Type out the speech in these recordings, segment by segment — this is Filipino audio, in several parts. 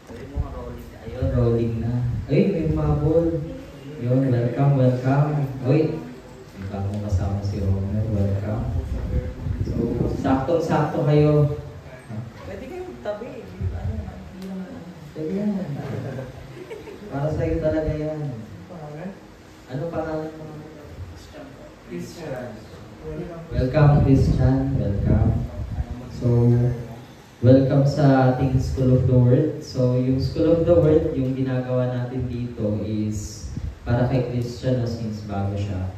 Sabi mo nga rolling na. Ayun, rolling na. Ay, may mabol. Yun, welcome, welcome. Uy, may bagong kasama si Homer. Welcome. So, saktong-sakto kayo. Pwede kayo tabi. Pwede yan. Para sa'yo talaga yan. Ano pangalan mo? Christian. Welcome, Christian. Welcome. So, welcome sa ating School of the Word. So, yung School of the Word, yung ginagawa natin dito is para kay Christian, no, since bago siya,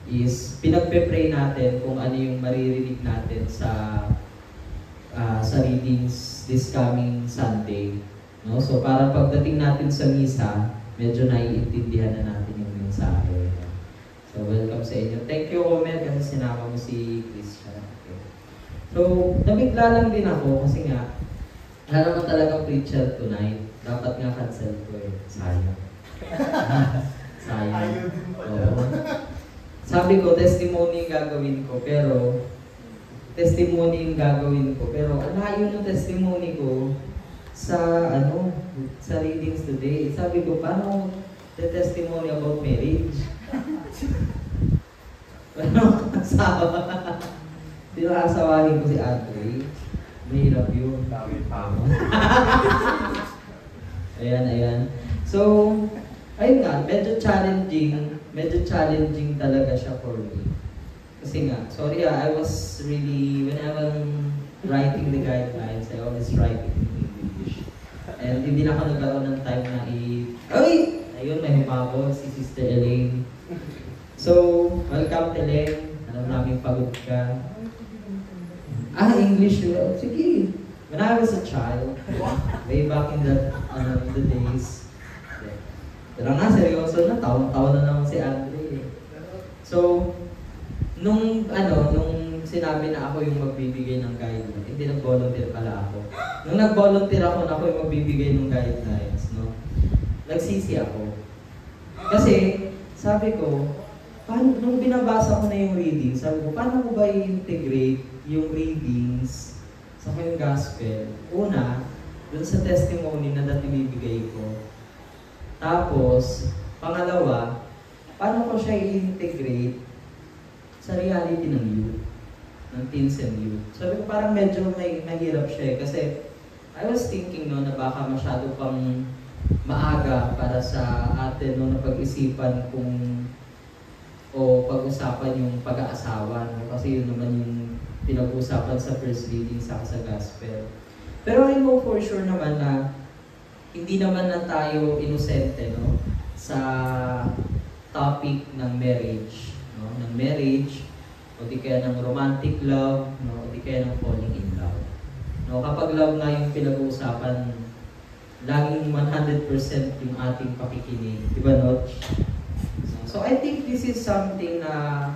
is pinagpe-pray natin kung ano yung maririnig natin sa readings this coming Sunday. No? So, para pagdating natin sa misa, medyo naiintindihan na natin yung mensahe. So, welcome sa inyo. Thank you, Omer, kasi sinama mo si Christian. Okay. So, nabigla lang din ako kasi nga, wala naman talagang preacher tonight. Dapat nga cancel ko eh. Sayang. Sayang. Ayaw din pala. Oo. Sabi ko, testimony yung gagawin ko, pero ang layo ng testimony ko sa readings today. Sabi ko, paano the testimony about marriage? Paano asawa? Asawahin ko si Andre. Mahirap yun. Dami pa mo. Ayan. So, ayun nga, medyo challenging talaga siya for me. Kasi nga, sorry I was really, when I was writing the guidelines, I always write it in English. And hindi na ako nagkaroon ng time na ayun, may humabol si Sister Elaine. So, welcome Elaine. Alam namin pagod ka. English. Sige. When I was a child, way back in the days. Pero nga, seryoso na. Taon-taon na naman si Andre. So, nung sinabi na ako yung magbibigay ng guidelines, hindi nag-volunteer pala ako. Nung nag-volunteer ako na ako yung magbibigay ng guidelines, no? Nagsisi ako. Kasi, sabi ko, nung binabasa ko na yung reading, sabi ko, paano ko ba i-integrate yung readings sa yung gospel? Una, dun sa testimony na dati bibigay ko. Tapos, pangalawa, paano ko siya i-integrate sa reality ng youth, ng teens and youth. Sabi ko, parang medyo mahirap siya eh. Kasi, I was thinking na baka masyado pang maaga para sa atin na pag-isipan o pag-usapan yung pag-aasawa. Kasi yun naman yung pinag-usapan sa first reading sa gospel. Pero I know for sure naman na hindi naman na tayo inosente sa topic ng marriage. Ng marriage, o di kaya ng romantic love, o di kaya ng falling in love. Kapag love nga yung pinag-uusapan, laging 100% yung ating pakikinig. Diba, Notch? So I think this is something na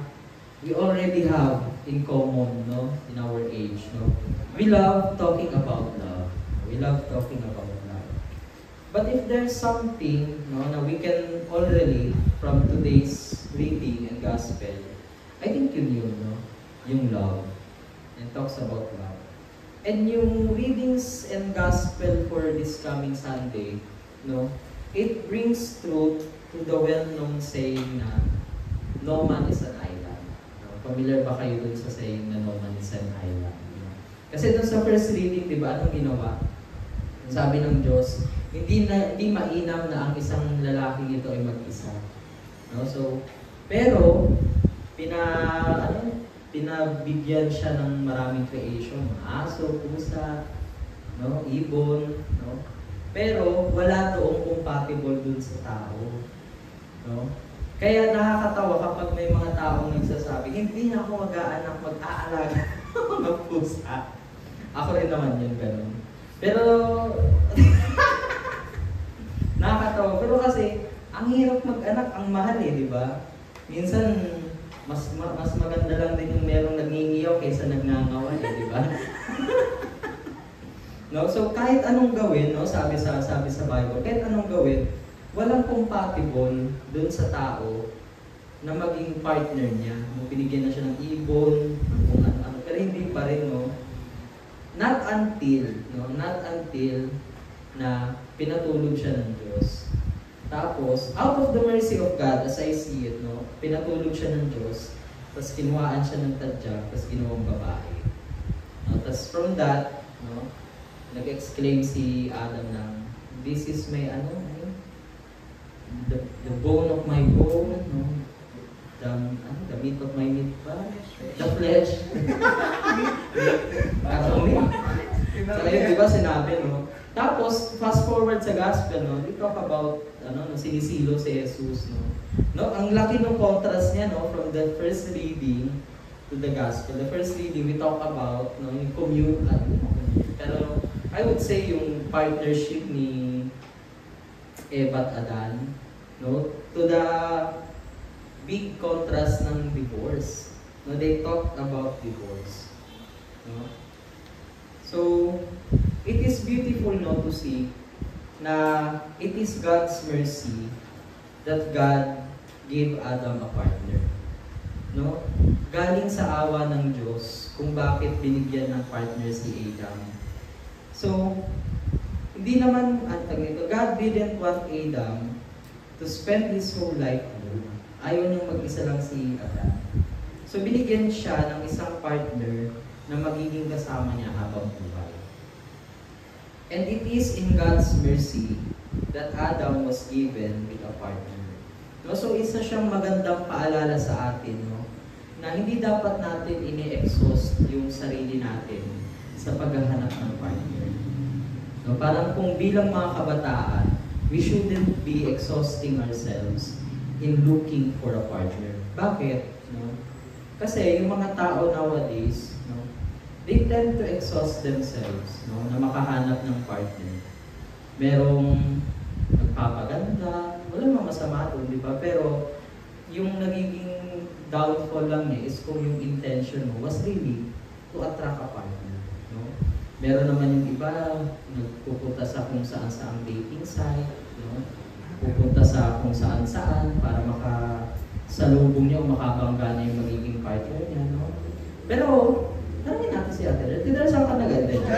we already have in common, in our age, We love talking about love. We love talking about love. But if there's something, na we can all relate from today's reading and gospel, I think yun, yung love. And talks about love. And yung readings and gospel for this coming Sunday, it brings truth to the well-known saying na no man is an island. Familiar ba kayo dun sa saying na no man is an island? Kasi dun sa first reading, di ba, anong ginawa? Sabi ng Diyos, hindi mainam na ang isang lalaking ito ay mag-isa. So, pero, pinabigyan siya ng maraming creation. Aso, pusa, ibon, Pero, wala doong compatible dun sa tao. Kaya nakakatawa kapag may mga taong nagsasabi, hindi na ako mag-aalaga ng pusa. Ako rin naman yun, ganun. Pero, nakakatawa. Pero kasi, ang hirap mag-anak, ang mahal di ba? Minsan, mas maganda lang din yung merong nagngingiyaw kaysa nagngangawa di ba? So, kahit anong gawin, sabi sa Bible, kahit anong gawin, walang compatible dun sa tao na maging partner niya. Binigyan na siya ng ibon, kung ano. Pero hindi pa rin, Not until na pinatulog siya ng Diyos. Tapos, out of the mercy of God, as I see it, no, pinatulog siya ng Diyos, tapos kinuhaan siya ng tadya, tapos ginawang babae. No, tapos from that, no, nag-exclaim si Adam na, this is my, the bone of my bone, no, the meat of my meat ba? The flesh. Parang meat. So, ayun, di ba sinabi, no? Tapos, fast forward sa gospel, no, we talk about, sinisilo si Jesus, no? No, ang laki ng contrast niya, no, from the first reading to the gospel. The first reading, we talk about, no, yung pero I would say yung partnership ni Eva at Adan, no, to the big contrast ng divorce. No, they talked about divorce. No? So, it is beautiful, no, to see na it is God's mercy that God gave Adam a partner. No? Galing sa awa ng Diyos kung bakit binigyan ng partner si Adam. So, hindi naman, God didn't want Adam to spend his whole life alone. Ayaw niyang mag-isa lang si Adam. So, binigyan siya ng isang partner na magiging kasama niya habang buhay. And it is in God's mercy that Adam was given with a partner. No? So, isa siyang magandang paalala sa atin, no? Na hindi dapat natin ini-exhaust yung sarili natin sa paghahanap ng partner. No? Parang kung bilang mga kabataan, we shouldn't be exhausting ourselves in looking for a partner. Bakit? No? Kasi yung mga tao nowadays, no, they tend to exhaust themselves, no, na makahanap ng partner. Merong nagpapaganda, wala mga masama doon, di ba? Pero yung nagiging downfall lang niya is kung yung intention mo was really to attract a partner. No? Meron naman yung iba, nagpupunta sa kung saan-saan dating site, no? Pupunta sa kung saan-saan para makasalubong niya o makabangga na yung magiging partner niya. No? Pero, tanongin natin si Ate. Tidal saan ka naganda niya?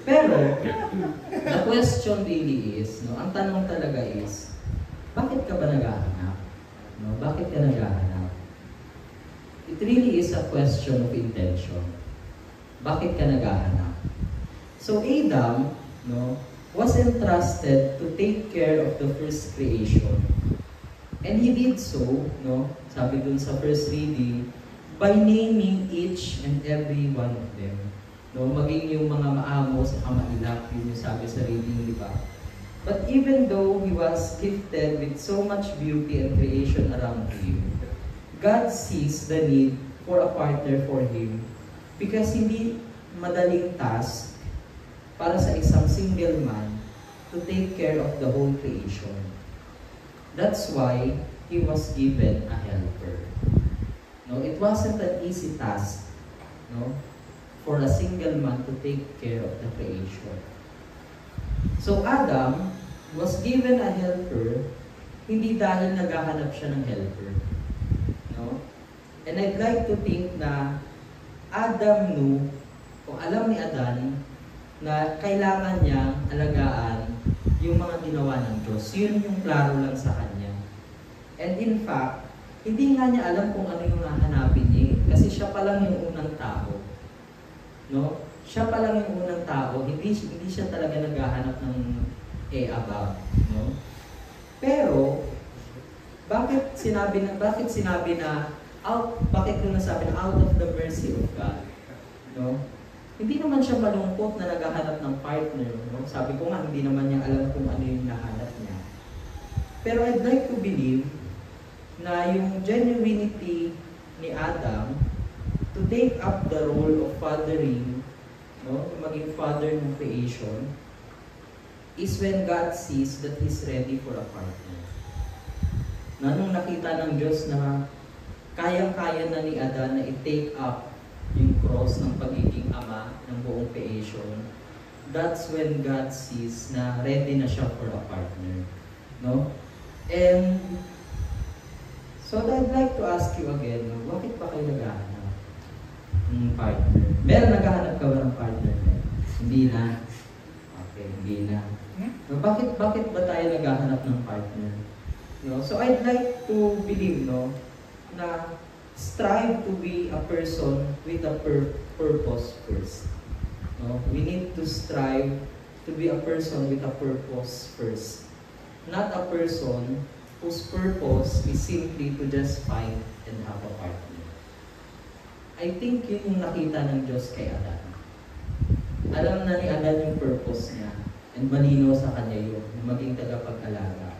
Pero, the question really is, no, ang tanong talaga is, bakit ka ba naghahanap? No, bakit ka naghahanap? It really is a question of intention. Bakit ka naghahanap? So Adam, no, was entrusted to take care of the first creation. And he did so, no, sabi dun sa first reading, by naming each and every one of them. No, maging yung mga maamo sa kamailap, yun yung sabi sa reading, di ba? But even though he was gifted with so much beauty and creation around him, God sees the need for a partner for him because hindi madaling task para sa isang single man to take care of the whole creation. That's why he was given a helper. No, it wasn't an easy task, no, for a single man to take care of the creation. So Adam was given a helper hindi dahil naghahanap siya ng helper. No? And I'd like to think na Adam knew, o alam ni Adan, na kailangan niya alagaan yung mga ginawa ng Diyos. Yun yung klaro lang sa kanya. And in fact, hindi nga niya alam kung ano yung hahanapin niya. Kasi siya pa lang yung unang tao. No? Siya pa lang yung unang tao, hindi siya talaga naghahanap ng above, no? Pero bakit sinabi na out of the mercy of God, no? Hindi naman siya malungkot na naghahanap ng partner, no? Sabi ko nga hindi naman niya alam kung ano yung nahanap niya. Pero I'd like to believe na yung genuinity ni Adam to take up the role of fathering, no, maging father ng creation, is when God sees that He's ready for a partner. Na nung nakita ng Diyos na kayang-kaya na ni Adan na i-take up yung cross ng pagiging ama ng buong creation, that's when God sees na ready na siya for a partner. No? And so I'd like to ask you again, no, bakit ba kayo naghahanap ng partner? Meron naghahanap ka ba ng partner? Hindi na. Okay, hindi na. No, bakit ba tayo naghahanap ng partner? No? So I'd like to believe, no, na strive to be a person with a purpose first. No? We need to strive to be a person with a purpose first. Not a person whose purpose is simply to just find and have a partner. I think yun yung nakita ng Diyos kay Adan. Alam na ni Adan yung purpose niya and malinaw sa kanya yun na maging tagapag-alaga.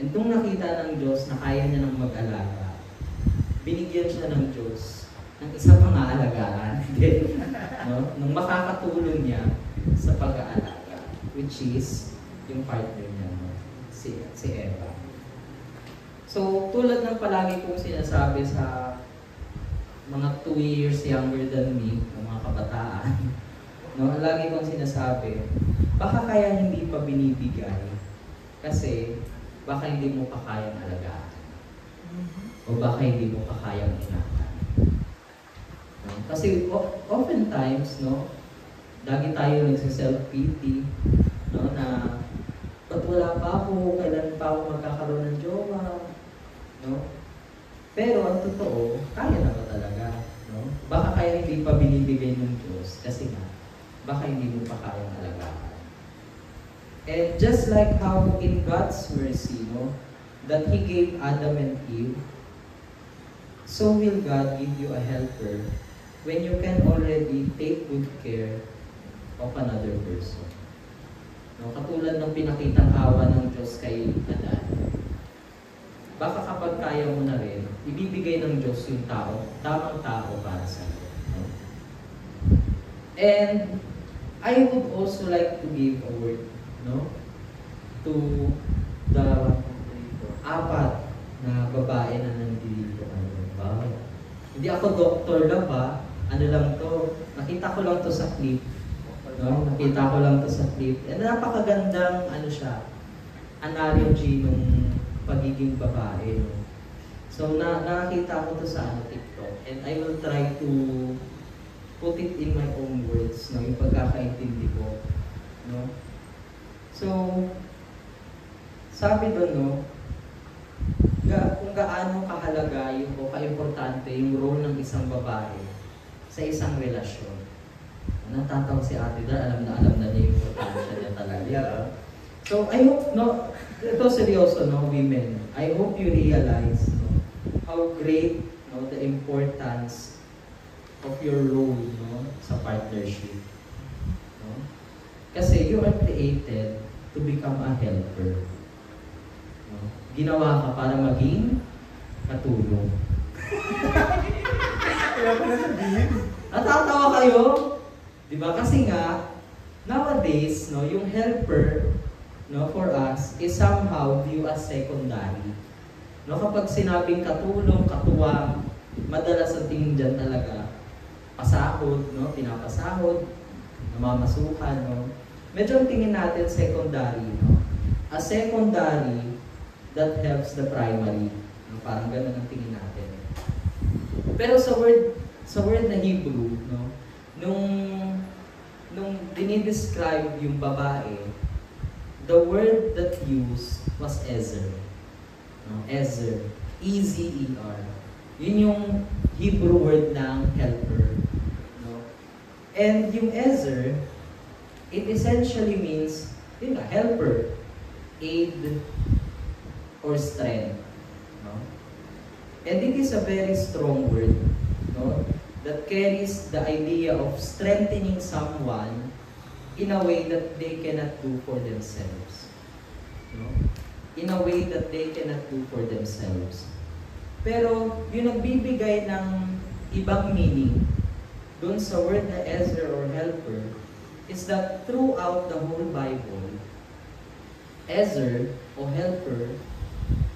And nung nakita ng Diyos na kaya niya ng mag-alaga, binigyan siya ng Diyos ng isang mga alagaan din, no? Nung makakatulong niya sa pag-aalaga, which is yung partner niya, no? si Eva. So, tulad ng palagi kong sinasabi sa mga 2 years younger than me, ng mga kabataan, no? Lagi kong sinasabi, baka kaya hindi pa binibigay kasi baka hindi mo pa kayang alagaan. O baka hindi mo pa kayang ingatan. No? Kasi oftentimes, no, lagi tayo nagsiself-pity, no, na ba't wala pa ako, kailan pa ako magkakaroon ng jowa, no? Pero ang totoo, kaya na ba talaga, no? Baka kaya hindi pa binibigay ng Diyos kasi nga, baka hindi mo pa kayang alagaan. And just like how in God's mercy, no, that He gave Adam and Eve, so will God give you a helper when you can already take good care of another person. No, katulad ng pinakitang awa ng Diyos kay Adan, baka kapag kaya mo na rin, ibibigay ng Diyos yung tao, tamang tao para sa iyo. No? And I would also like to give a word, no, to the 4 na babae na nandito ngayon. Wow. Hindi ako doktor lang ba? Ano lang to? Nakita ko lang to sa clip. No? Nakita ko lang to sa clip. And napakagandang ano siya, analogy nung pagiging babae. No? So nakita ko to sa TikTok. And I will try to put it in my own words, no? Yung pagkakaintindi ko. No? So, sabi doon, no, kung gaano kahalaga yung o kaimportante yung role ng isang babae sa isang relasyon. Natatawa si ate dahil alam na niya yung importansya niya talaga. Yeah. So, I hope, no, ito seryoso, no, women, I hope you realize, no, how great, no, the importance of your role, no, sa partnership. No? Kasi you are created to become a helper. No? Ginawa ka para maging katulong. Kaya ko na sabihin. Natatawa kayo? Diba? Kasi nga, nowadays, no, yung helper, no, for us is somehow viewed as secondary. No, kapag sinabing katulong, katuwang, madalas ang tingin dyan talaga, pasahod, no, pinapasahod, namamasukan, no. Medyo ang tingin natin secondary, no. A secondary that helps the primary. No, parang ganun ang tingin natin. Pero sa word na Hebrew, no, nung dinidescribe yung babae, the word that used was Ezer. No, Ezer. E-Z-E-R. Yun yung Hebrew word ng helper. No? And yung Ezer, it essentially means, yun nga, helper, aid, or strength. No? And it is a very strong word, no, that carries the idea of strengthening someone in a way that they cannot do for themselves. No? In a way that they cannot do for themselves. Pero yung nagbibigay ng ibang meaning dun sa word na Ezer or helper is that throughout the whole Bible, Ezer o helper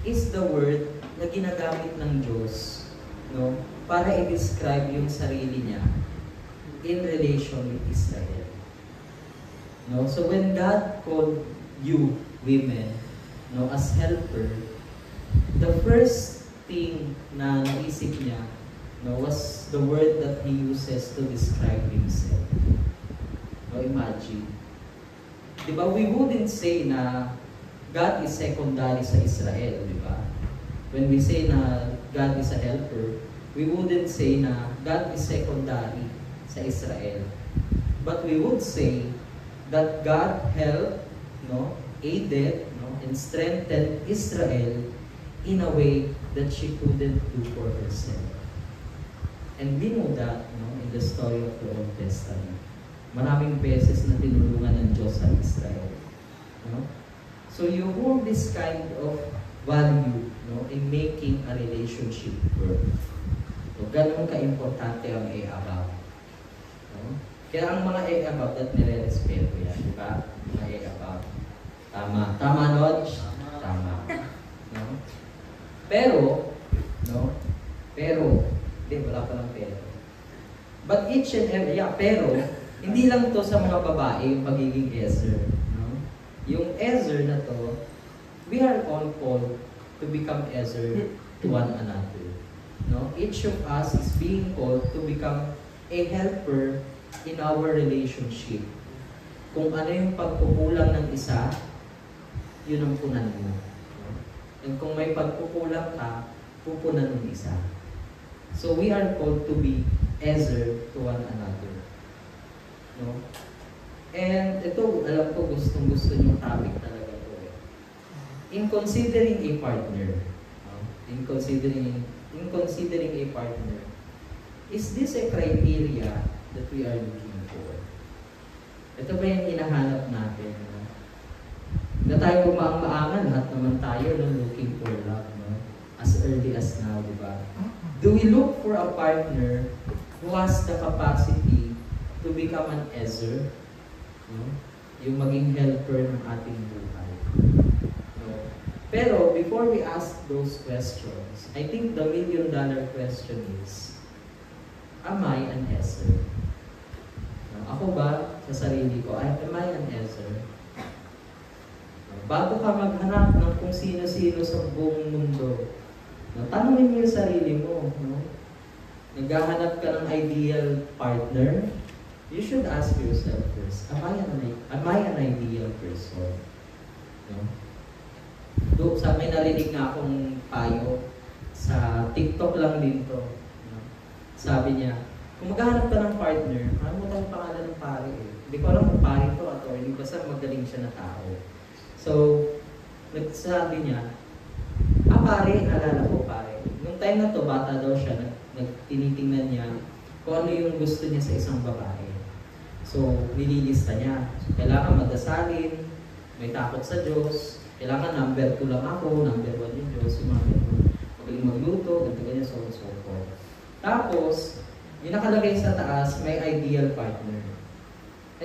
is the word na ginagamit ng Diyos, no, para i-describe yung sarili niya in relation with Israel. No? So when God called you, women, no, as helper, the first thing na naisip niya, no, was the word that He uses to describe Himself. No, imagine. di ba, we wouldn't say na God is secondary sa Israel, di ba? When we say na God is a helper, we wouldn't say na God is secondary sa Israel. But we would say that God helped, no, aided, no, and strengthened Israel in a way that she couldn't do for herself. And we know that, no, in the story of the Old Testament. Maraming beses na tinulungan ng Diyos ang Israel. No? So you hold this kind of value, no, in making a relationship work. So, ganun ka-importante ang A-above. No? Kaya ang mga A-above at nire-respeto yan, di ba? Mga A-above. Tama. Tama, Nodge? Tama. No? Pero, no? Pero, hindi, wala pa lang pero. But each and every, pero, hindi lang to sa mga babae yung pagiging Ezer. No? Yung Ezer na to, we are all called to become Ezer to one another. No? Each of us is being called to become a helper in our relationship. Kung ano yung pagkukulang ng isa, yun ang punan mo. No? And kung may pagkukulang ka, pupunan ng isa. So we are called to be Ezer to one another. No? And ito, alam ko gustong-gusto yung topic talaga to. In considering a partner, no? in considering a partner, is this a criteria that we are looking for? Ito ba yung hinahanap natin? No? Na tayo kumaang-maangan, lahat naman tayo no, looking for love, no? As early as now, di ba? Do we look for a partner who has the capacity to become an Ezer? No? Yung maging helper ng ating buhay. No? Pero before we ask those questions, I think the million-dollar question is, am I an Ezer? No? Ako ba, sa sarili ko, am I an Ezer? No? Bago ka maghanap ng kung sino-sino sa buong mundo, no? Tanungin mo yung sarili mo. No? Naghahanap ka ng ideal partner, you should ask yourself first, am I an ideal person? No? May narinig na akong payo sa TikTok lang din to. No? Sabi niya, kung maghahanap ka ng partner, ano mo tayong pangalan ng pare eh? Hindi ko alam kung pare to at or hindi, basta magaling siya na tao. So, nagsabi niya, pare, naalala ko pare. Nung time na to, bata daw siya, tinitingnan niya kung ano yung gusto niya sa isang babae. So, nililista niya. So, kailangan magasalin, may takot sa Diyos, kailangan number 2 lang ako, number 1 yung Diyos, yung mga magaling magluto, ganyan, so on, so forth. Tapos, yung nakalagay sa taas, may ideal partner.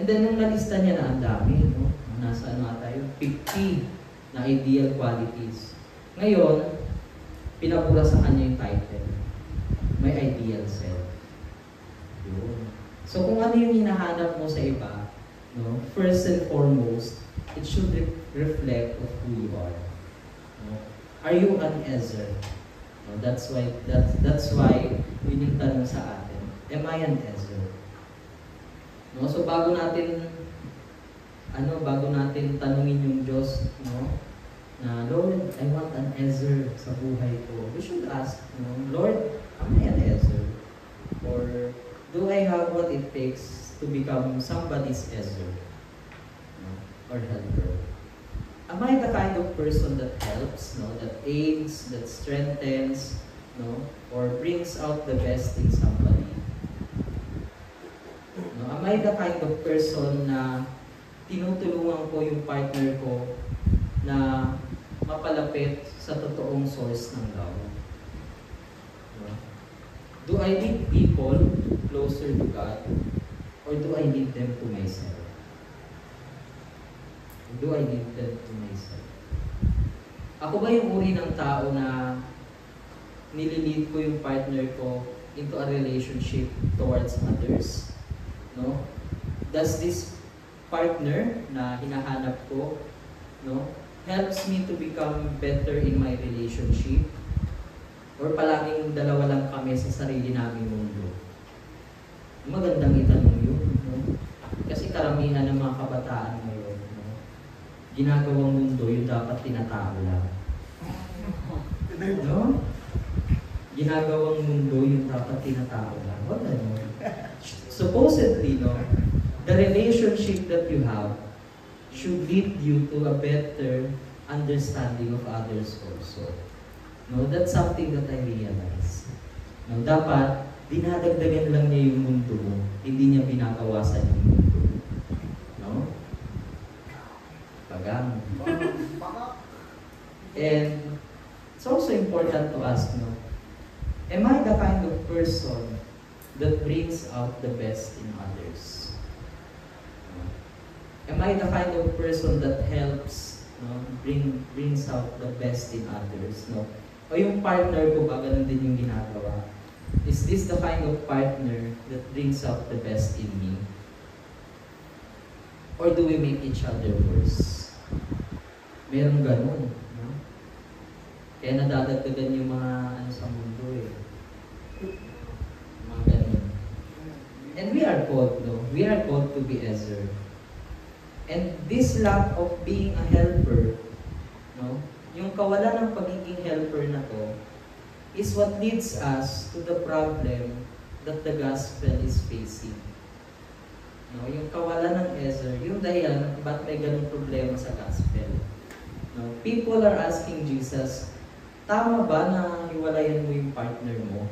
And then, nung nalista niya na ang dami, no? Nasa ano tayo, 50 na ideal qualities. Ngayon, pinabura sa kanya yung title. May ideal self. Yun. So kung ano yung hinahanap mo sa iba, no, first and foremost, it should reflect of who you are. No? Are you an Ezer? No, that's why yun yung tanong sa atin. Am I an Ezer? No, so bago natin tanungin yung Diyos, no, na Lord, I want an Ezer sa buhay ko. We should ask, no, Lord, am I an Ezer? Or do I have what it takes to become somebody's Ezer? No? Or helper? Am I the kind of person that helps, no, that aids, that strengthens, no, or brings out the best in somebody? No? Am I the kind of person na tinutulungan ko yung partner ko na mapalapit sa totoong source ng love? No? Do I lead people closer to God, or do I lead them to myself? Do I lead them to myself? Ako ba yung uri ng tao na nililid ko yung partner ko into a relationship towards others? No? Does this partner na hinahanap ko, no, helps me to become better in my relationship? Or palaging dalawa lang kami sa sarili naming mundo? Magandang itanong yun. No? Kasi karamihan ng mga kabataan ngayon, no, ginagawang mundo yung dapat tinatao lang. No? Ginagawang mundo yung dapat tinatao lang. What ano? Supposedly, no, the relationship that you have should lead you to a better understanding of others also. No, that's something that I realize. No, dapat dinadagdagan lang niya yung mundo mo, hindi niya binabawasan yung mundo mo. No? Pagang. And it's also important to ask, no, am I the kind of person that brings out the best in others? Am I the kind of person that helps, no, brings out the best in others? No? O yung partner ko ba, ganun din yung ginagawa? Is this the kind of partner that brings out the best in me? Or do we make each other worse? Merong ganun. No? Kaya nadadagdagan yung mga ano sa mundo eh. Mga ganun. And we are called, no? We are called to be Ezer. And this lack of being a helper, no? Yung kawalan ng pagiging helper na to, is what leads us to the problem that the gospel is facing. No, yung kawalan ng Ezer, yung dahilan ba't may ganung problema sa gospel. No, people are asking Jesus, tama ba na hiwalayan mo yung partner mo?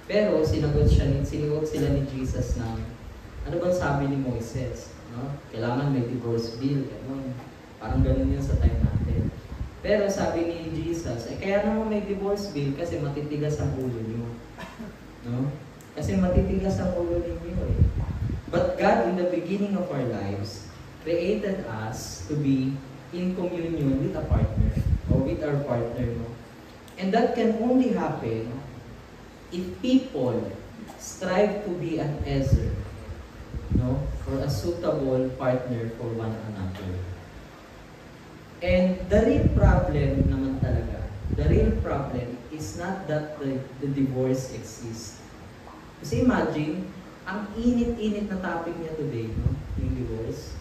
Pero sinagot sila ni Jesus na, ano bang sabi ni Moises? No? Kailangan may divorce bill, ganun. Parang ganun yun sa time natin. Pero sabi ni Jesus, kaya naman may divorce bill kasi matitigas ang ulo niyo. No? Kasi matitigas ang ulo ninyo eh. But God, in the beginning of our lives, created us to be in communion with a partner or with our partner. No? And that can only happen if people strive to be an Ezer, no, or a suitable partner for one another. And the real problem naman talaga, the real problem is not that the divorce exists. Kasi imagine, ang init-init na topic niya today, no, yung divorce.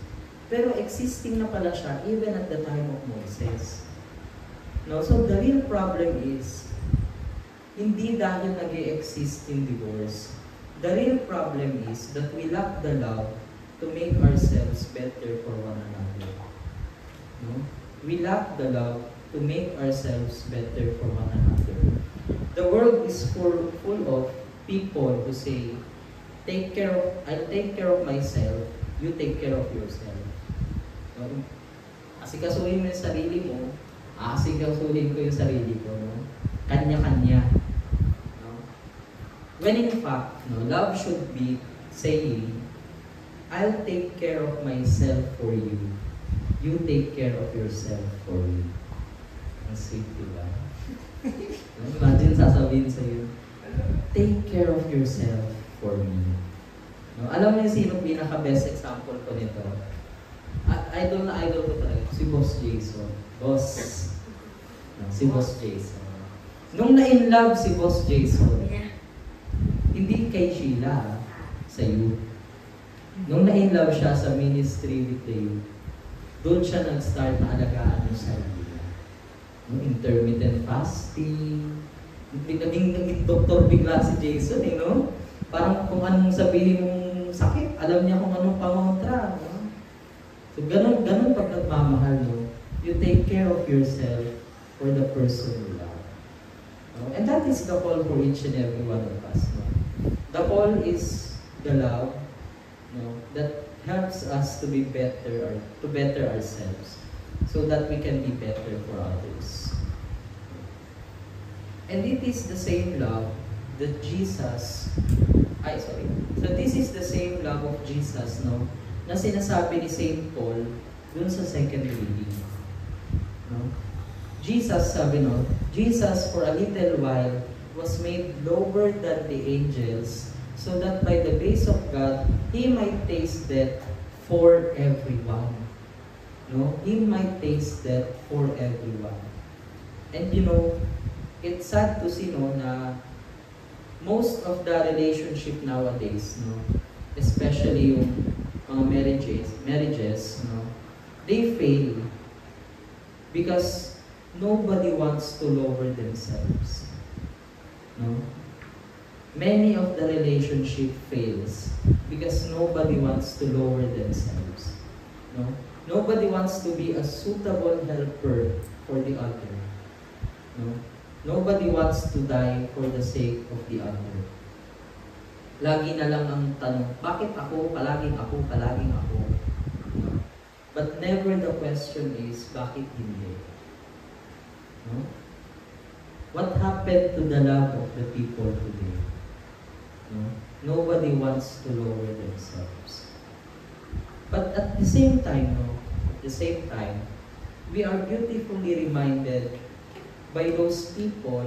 Pero existing na pala siya even at the time of Moses. No, so the real problem is, hindi dahil nag-e-exist yung divorce. The real problem is that we lack the love to make ourselves better for one another. No? We lack the love to make ourselves better for one another. The world is full of people who say, I'll take care of myself, you take care of yourself. No? Asikasuhin mo yung sarili mo, asikasuhin ko yung sarili ko. No? Kanya-kanya. When in fact, no, love should be saying, I'll take care of myself for you. You take care of yourself for me. Ang sweet, diba? Imagine sasabihin sa'yo, take care of yourself for me. No, alam mo yung sino pinaka-best example ko nito? Idol na idol ko talaga. Si Boss Jason. Si Boss Jason. Nung na-in love si Boss Jason, hindi kay Sheila, sa youth. Nung na-in love siya sa ministry with the youth, doon siya nag-start na alagaan yung sarili niya. Intermittent fasting, naging doktor bigla si Jason eh, no? Parang kung anong sabihin mong sakit, alam niya kung anong pangontra, no? So ganun pag nagmamahal, no? You take care of yourself for the person you love. No? And that is the call for each and every one of us, no? The call is the love, no, that helps us to be better or to better ourselves so that we can be better for others. And it is the same love that So this is the same love of Jesus, no, na sinasabi ni Saint Paul dun sa second reading. No? Jesus, sabi no, Jesus for a little while was made lower than the angels so that by the grace of God, He might taste death for everyone. No? He might taste death for everyone. And you know, it's sad to see, no, na most of the relationship nowadays, no, especially yung mga marriages, no, they fail because nobody wants to lower themselves. No? Many of the relationship fails because nobody wants to lower themselves. No? Nobody wants to be a suitable helper for the other. No? Nobody wants to die for the sake of the other. Lagi na lang ang tanong, bakit ako? Palaging ako, palaging ako. No? But never the question is, bakit hindi? No? What happened to the love of the people today? No? Nobody wants to lower themselves. But at the same time, we are beautifully reminded by those people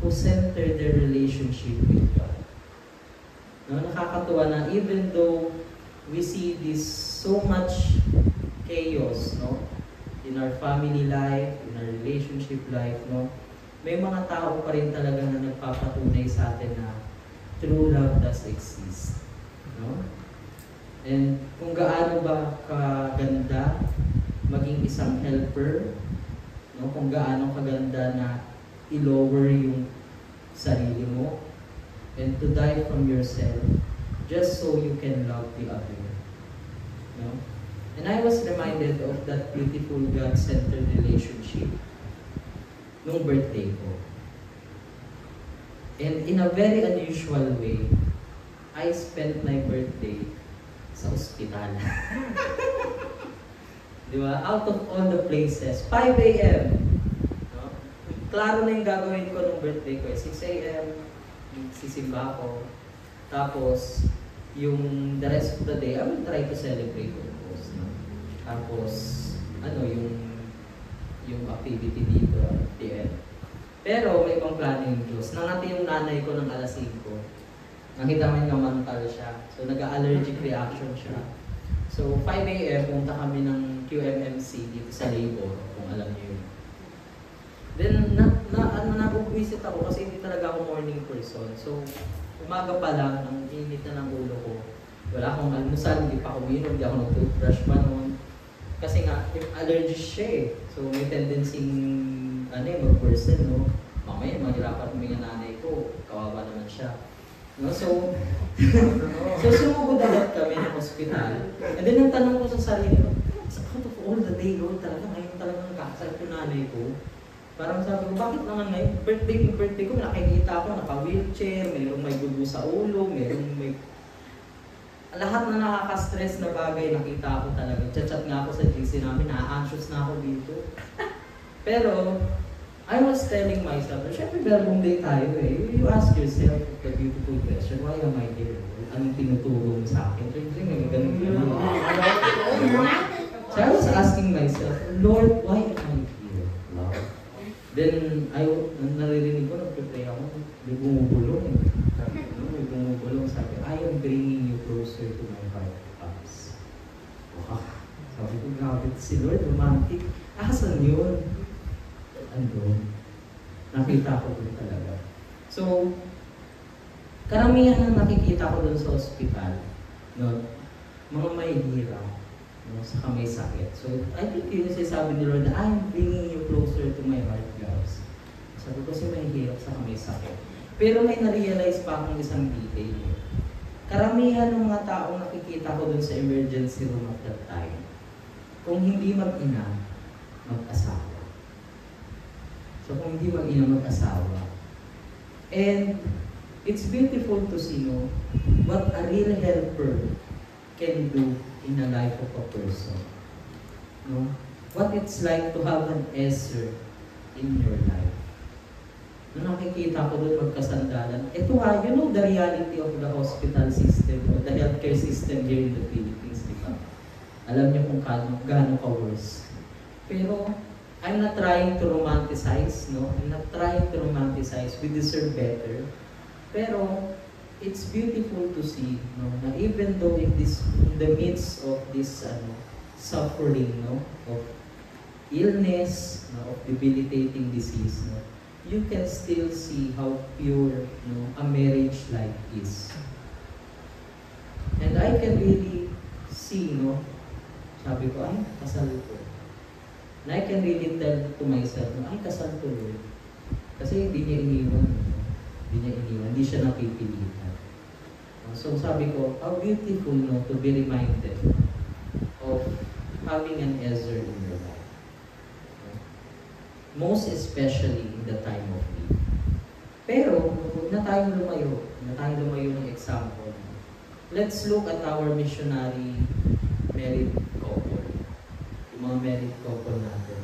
who center their relationship with God. No, nakakatuwa na even though we see this so much chaos, no, in our family life, in our relationship life, no, may mga tao pa rin talaga na nagpapatunay sa atin na true love does exist. No? And kung gaano ba kaganda maging isang helper, no? Kung gaano kaganda na i-lower yung sarili mo and to die from yourself just so you can love the other. No? And I was reminded of that beautiful God-centered relationship nung birthday ko. And in a very unusual way, I spent my birthday sa ospital. Di ba? Out of all the places, 5 a.m. No? Klaro na yung gagawin ko nung birthday ko. 6 a.m. sisimba ko. Tapos, yung the rest of the day, I will try to celebrate of course. No? Tapos, yung activity dito at the end. Pero may ibang plano yung Diyos. Nangati yung nanay ko ng alas 5. Nakita mo yung mantal siya. So nag-allergic reaction siya. So 5 a.m. punta kami ng QMMC dito sa Labor, kung alam niyo yun. Then nag-visit ako kasi hindi talaga ako morning person. So umaga pa lang, ang init na ng ulo ko. Wala akong almusal, hindi pa ako uminom, hindi ako nag-toothbrush pa noon. Kasi nga, allergic siya eh. So may tendency mag-person, no? Mamaya, mahirapan huminga nanay ko. Kawawa naman siya. No? So sumugod agad kami ng hospital. And then, ang tanong ko sa sarili ko, out of all the day, Lord, ngayon talaga nakakasal ko nanay ko. Parang sabi ko, bakit naman ngayon? Birthday ko, nakikita ako, naka-wheelchair, mayroong may gubo sa ulo, mayroong may... Lahat na nakaka-stress na bagay, nakita ko talaga. Chat-chat nga ako sa GC namin, na-anxious na ako dito. Pero, I was telling myself, syempre Verbum Day tayo eh. You ask yourself the beautiful question, why am I here? Anong tinuturo mo sa akin? Syempre, ganun. So I was asking myself, Lord, why am I here? Then, naririnig ko, nag-pray ako, may bumubulong. May bumubulong, sabi, I am bringing you closer to my heart, Pops. Wow. Sabi ko, grabe si Lord, romantic. Asan yun? Andun. Nakita ko doon talaga. So, karamihan na nakikita ko doon sa ospital, no, mga may hirap, no, saka may sakit. So, I think yun yung sinasabi ni Lord na, I'm bringing you closer to my heart, guys. Sabi ko kasi may hirap, saka may sakit. Pero may na-realize pa akong isang detail. Karamihan ng mga taong nakikita ko doon sa emergency room at that time, kung hindi mag-ina, mag-asawa. So kung hindi mag-ina, mag-asawa. And it's beautiful to see, no, what a real helper can do in the life of a person. No? What it's like to have an Esther in your life. Nung nakikita ko doon magkasandalan, ito ha, you know the reality of the hospital system, or the healthcare system here in the Philippines, di ba? Alam niyo kung gaano ka-worse. Pero, I'm not trying to romanticize, no? I'm not trying to romanticize. We deserve better. Pero, it's beautiful to see, no? Na even though in the midst of this suffering, no? Of illness, no? Of debilitating disease, no? You can still see how pure, no, a marriage life is. And I can really see, no, sabi ko, ay, kasal ko. And I can really tell to myself, ay, kasal ko, Lord. Kasi hindi niya iniwan. Hindi siya napipilitan. So sabi ko, how beautiful no, to be reminded of having an Ezra in your life. Most especially in the time of need. Pero, huwag na tayong lumayo. Ng example. Let's look at our missionary married couple. Yung mga married couple natin.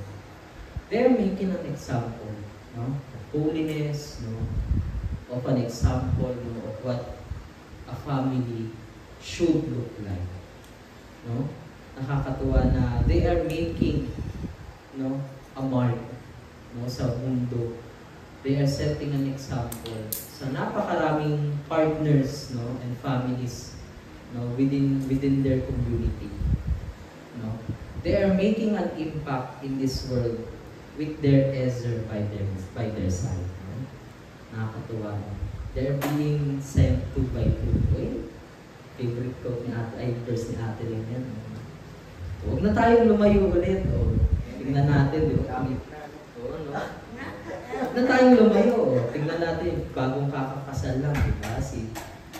They're making an example, no? Of holiness, no? Of an example, no? Of what a family should look like. No? Nakakatuwa na they are making, no, a mark, no, sa mundo. They are setting an example sa napakaraming partners, no, and families, no, within their community. No? They are making an impact in this world with their Ezra by their side. No? Nakakatuwa. They are being sent two by two. Well, favorite quote ni Ate, ay verse ni Ate Lynn yan. Huwag na tayong lumayo ulit. O, tingnan natin, di ba? Oo, no? Huwag na tayong lumayo. O, tingnan natin, bagong kakakasal lang, di ba? Si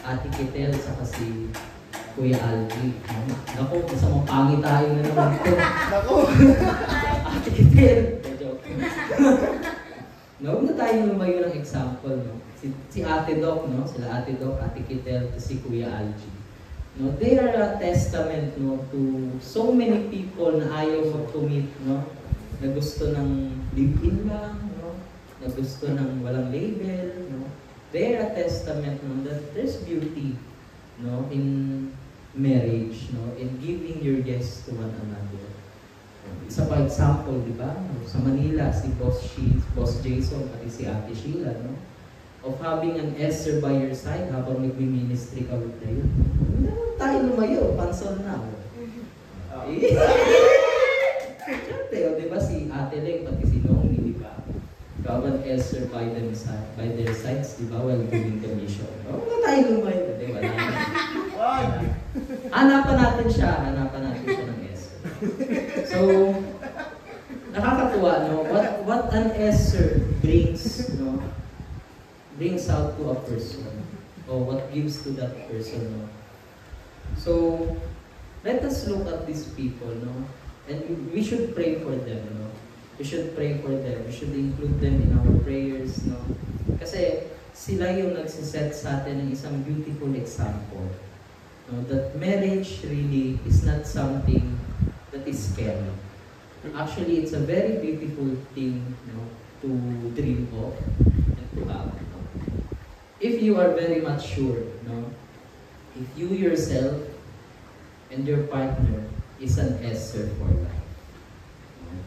Ate Kitel, saka si Kuya Algie. Naku, masamang pangit tayo na naman ito. Naku! Ate Kitel. Joke. No, huwag na tayong lumayo ng example, no? Si Ate Doc, no? Sila Ate Doc, Ate Kitel, si Kuya Algie. No, they are a testament, no, to so many people na ayaw mag-commit, no, na gusto ng live-in lang, no, na gusto ng walang label, no. They are a testament, no, that there's beauty, no, in marriage, no, in giving your yes to one another. Isa pa example, di ba? Sa Manila, si Boss Jason, pati si Ate Sheila, no, of having an Esther by your side habang nag-ministry ka with tayo. Hindi naman tayo lumayo, pansol na. Siyempre, di ba si Ate Leng, pati si Nomi, di ba? Have an Esther by their sides, di ba, while doing the mission. Huwag na tayo lumayo, di ba? Hanapan natin siya ng Esther. So, nakakatuwa, no? What an Esther brings, no? Brings out to a person, or what gives to that person, no? So, let us look at these people, no? And we should pray for them, no? We should pray for them. We should include them in our prayers, no? Kasi sila yung nagsiset sa atin ng isang beautiful example, no? That marriage really is not something that is scary. Actually, it's a very beautiful thing, no, to dream of and to have. If you are very much sure, no, if you yourself and your partner is an Esther for life. No?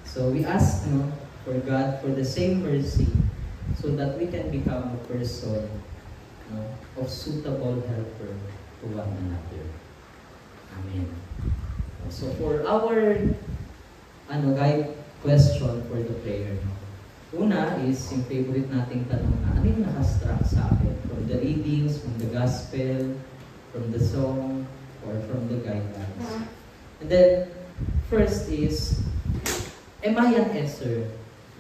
So we ask, no, for God for the same mercy so that we can become a person, no, of suitable helper to one another. Amen. So for our guide question for the prayer, no? Una is yung favorite nating tanong na, ano yung nakastruck sa akin? From the readings, from the gospel, from the song, or from the guidelines. And then, first is, am I an Esther?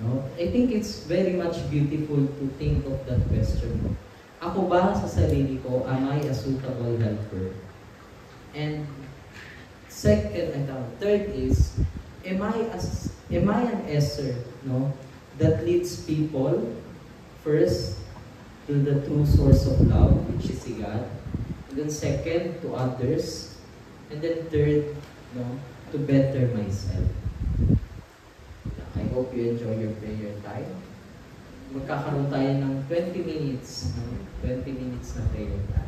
No? I think it's very much beautiful to think of that question. Ako ba sa sarili ko, am I a suitable helper? And third is, am I an Esther, no? That leads people first to the true source of love, which is God. And then second, to others. And then third, no, to better myself. I hope you enjoy your prayer time. Magkakaroon tayo ng 20 minutes, no? 20 minutes na prayer time.